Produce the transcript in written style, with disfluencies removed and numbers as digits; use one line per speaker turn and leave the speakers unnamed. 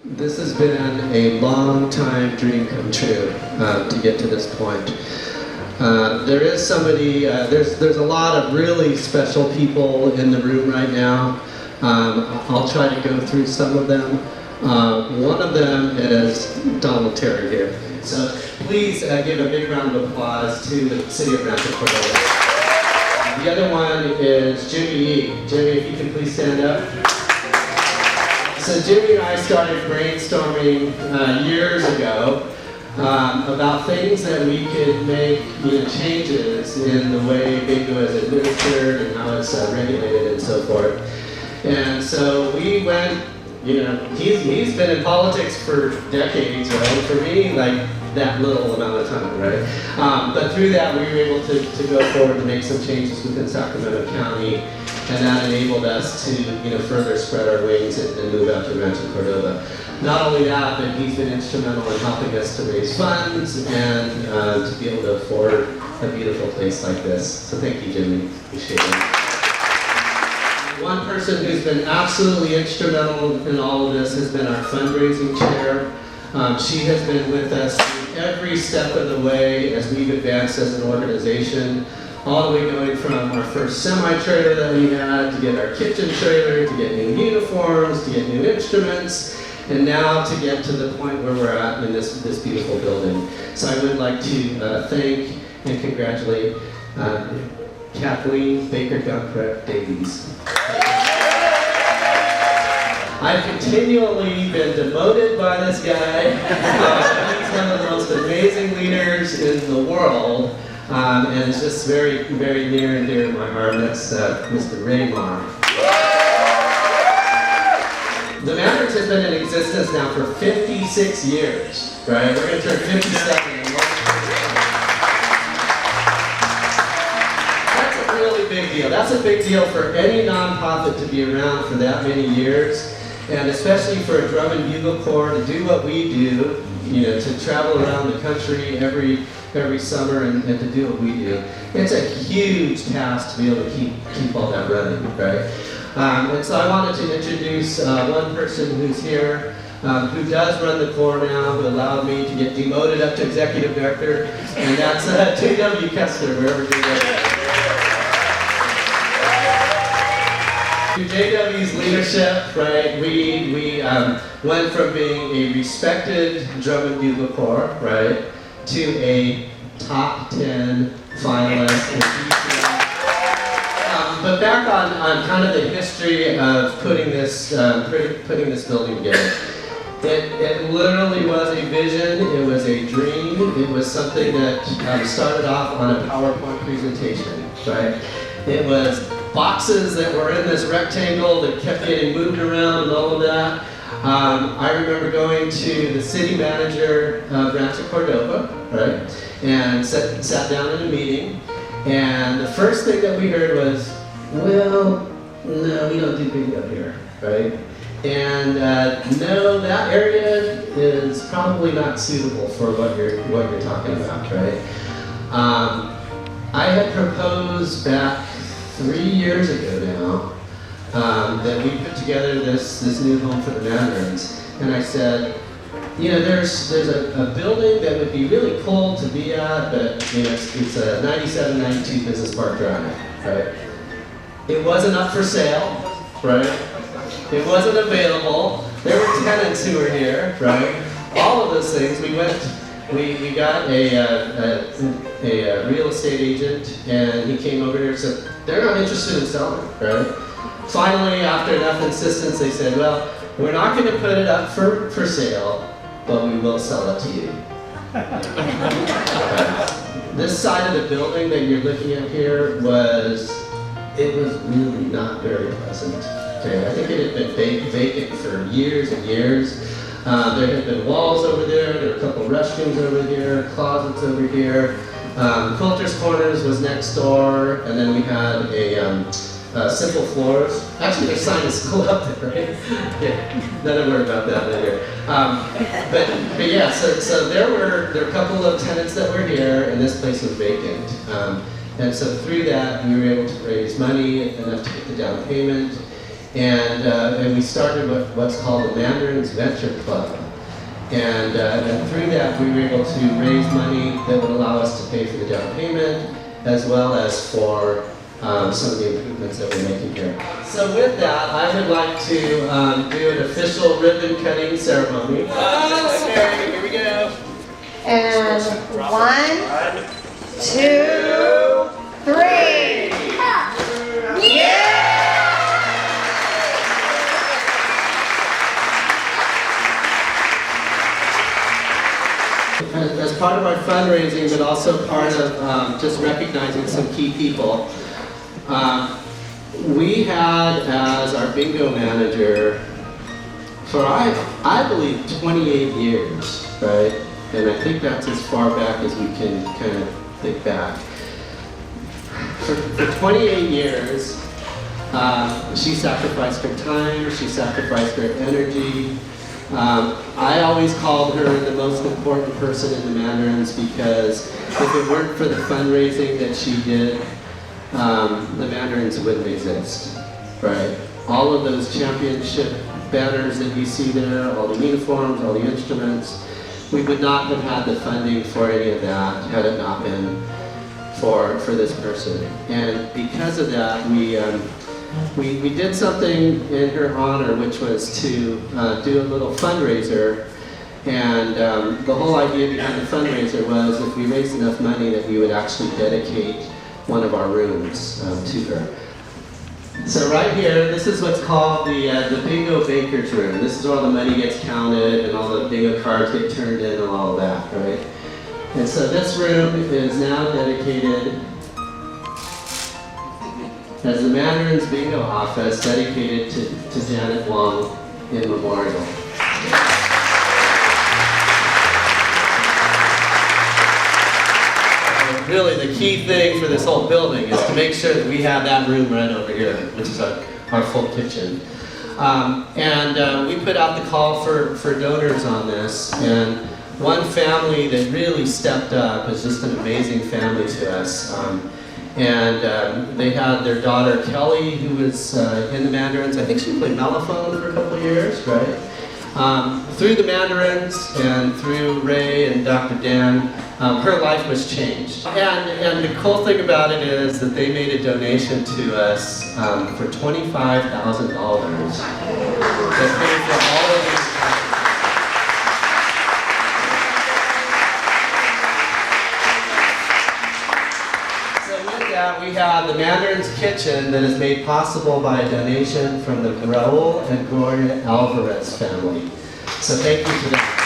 This has been a long time dream come true to get to this point. There is somebody, there's a lot of really special people in the room right now. I'll try to go through some of them. One of them is Donald Terry here. So please give a big round of applause to the city of Rancho Cordova. The other one is Jimmy Yee. Jimmy, if you can please stand up. So Jimmy and I started brainstorming years ago about things that we could make changes in the way bingo is administered and how it's regulated and so forth. And so we went, he's been in politics for decades, right? For me, like that little amount of time, right? But through that, we were able to go forward and make some changes within Sacramento County. And that enabled us to, further spread our wings and move out to Rancho Cordova. Not only that, but he's been instrumental in helping us to raise funds and to be able to afford a beautiful place like this. So thank you, Jimmy. Appreciate it. One person who's been absolutely instrumental in all of this has been our fundraising chair. She has been with us every step of the way as we've advanced as an organization. All the way going from our first semi-trailer that we had, to get our kitchen trailer, to get new uniforms, to get new instruments, and now to get to the point where we're at in this beautiful building. So I would like to thank and congratulate Kathleen Baker-Dunpret Davies. I've continually been demoted by this guy. He's one of the most amazing leaders in the world. And it's just very, very near and dear to my heart. That's Mr. Raymar. The Mandarins has been in existence now for 56 years, right? We're going to turn 57 in March. That's a really big deal. That's a big deal for any nonprofit to be around for that many years, and especially for a drum and bugle corps to do what we do, to travel around the country every summer and to do what we do. It's a huge task to be able to keep all that running, right? And so I wanted to introduce one person who's here, who does run the corps now, who allowed me to get demoted up to executive director, and that's J.W. Kessler, wherever you are. Through JW's leadership, right, we went from being a respected drum and bugle corps, right, to a top 10 finalist. But back on kind of the history of putting this building together, it literally was a vision. It was a dream. It was something that started off on a PowerPoint presentation, right? It was boxes that were in this rectangle that kept getting moved around and all of that. I remember going to the city manager of Rancho Cordova, right, and sat down in a meeting, and the first thing that we heard was, well, no, we don't do bingo here, right? And no, that area is probably not suitable for what you're talking about, right? I had proposed back 3 years ago now that we put together this new home for the Mandarins, and I said, there's a building that would be really cool to be at, but it's a 9792 Business Park Drive, right? It wasn't up for sale, right? It wasn't available. There were tenants who were here, right? All of those things. We got a real estate agent, and he came over here and said, they're not interested in selling, right? Finally, after enough insistence, they said, well, we're not going to put it up for sale, but we will sell it to you. This side of the building that you're looking at here was really not very pleasant. Okay, I think it had been vacant for years and years. There had been walls over there were a couple restrooms over here, closets over here. Quilter's Corners was next door, and then we had a Simple Floors. Actually, their sign is still up there, right? Yeah, another word about that later. But yeah, so there were a couple of tenants that were here, and this place was vacant. And so through that, we were able to raise money enough to get the down payment. And we started what's called the Mandarins Venture Club. And through that, we were able to raise money that would allow us to pay for the down payment, as well as for some of the improvements that we're making here. So with that, I would like to do an official ribbon cutting ceremony. Okay, here we go.
And 1, 2, 3. Yeah!
As part of our fundraising, but also part of just recognizing some key people, we had as our bingo manager for I believe 28 years, right? And I think that's as far back as we can kind of think back. For 28 years, she sacrificed her time, she sacrificed her energy. I always called her the most important person in the Mandarins because if it weren't for the fundraising that she did, the Mandarins wouldn't exist, right? All of those championship banners that you see there, all the uniforms, all the instruments, we would not have had the funding for any of that had it not been for this person. And because of that, we did something in her honor, which was to do a little fundraiser. And the whole idea behind the fundraiser was if we raised enough money that we would actually dedicate one of our rooms to her. So right here, this is what's called the bingo baker's room. This is where all the money gets counted and all the bingo cards get turned in and all of that, right? And so this room is now dedicated as the Mandarins Bingo Office, dedicated to Janet Wong in memorial. Really, the key thing for this whole building is to make sure that we have that room right over here, which is our full kitchen. We put out the call for donors on this, and one family that really stepped up is just an amazing family to us. They had their daughter Kelly, who was in the Mandarins. I think she played mellophone for a couple of years, right? Through the Mandarins and through Ray and Dr. Dan, her life was changed. And the cool thing about it is that they made a donation to us for $25,000 that paid for all of these. We have the Mandarin's Kitchen that is made possible by a donation from the Raul and Gloria Alvarez family. So thank you to them.